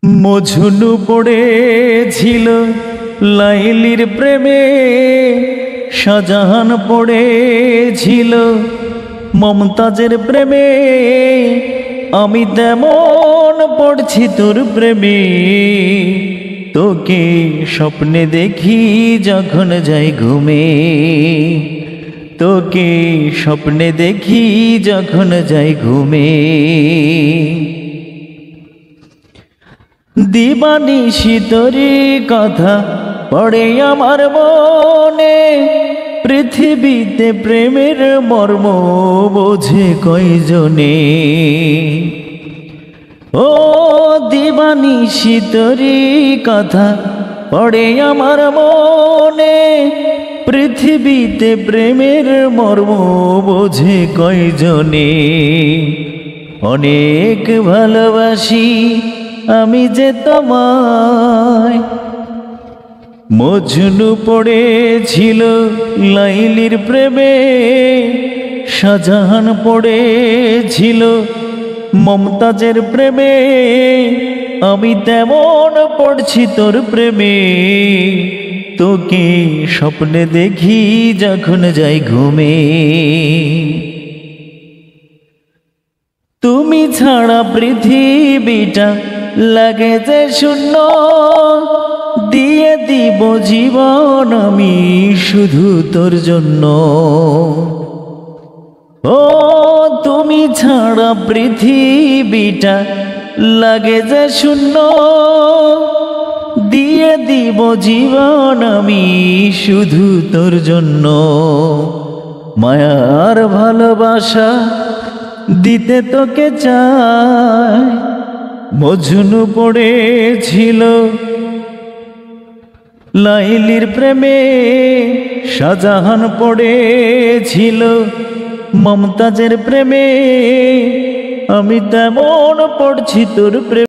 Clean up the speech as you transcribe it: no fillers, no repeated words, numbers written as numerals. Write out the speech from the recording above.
মজনু পড়েছিল লাইলির প্রেমে, শাহজাহান পড়েছিল মমতাজের প্রেমে। আমি তেমন পড়ছি তোর প্রেমে, তোকে স্বপ্নে দেখি যখন যাই ঘুমে, তোকে স্বপ্নে দেখি যখন যাই ঘুমে। দিবানিশি তোরি কথা পড়ে আমার মনে, পৃথিবীতে প্রেমের মর্ম বোঝে কয়জনে। ও দিবানিশি তোরি কথা পড়ে আমার মনে, পৃথিবীতে প্রেমের মর্ম বোঝে কয়জনে। অনেক ভালোবাসি আমি যে তোমায়। মজনু পড়েছিল লাইলির প্রেমে, শাহজাহান পড়েছিল মমতাজের প্রেমে। আমি তেমন পড়ছি তোর প্রেমে, তোকে স্বপ্নে দেখি যখন যাই ঘুমে। তুমি ছাড়া পৃথিবীটা লাগে যে শূন্য, দিয়ে দিব জীবন আমি শুধু তোর জন্য। ও তুমি ছাড়া পৃথিবীটা লাগে যে শূন্য, দিয়ে দিব জীবন আমি শুধু তোর জন্য। মায়ার ভালোবাসা দিতে তোকে চাই। মজনু পড়েছিল লাইলির প্রেমে, শাহজাহান পড়েছিল মমতাজের প্রেমে। আমি তেমন পড়ছি তোর প্রেমে।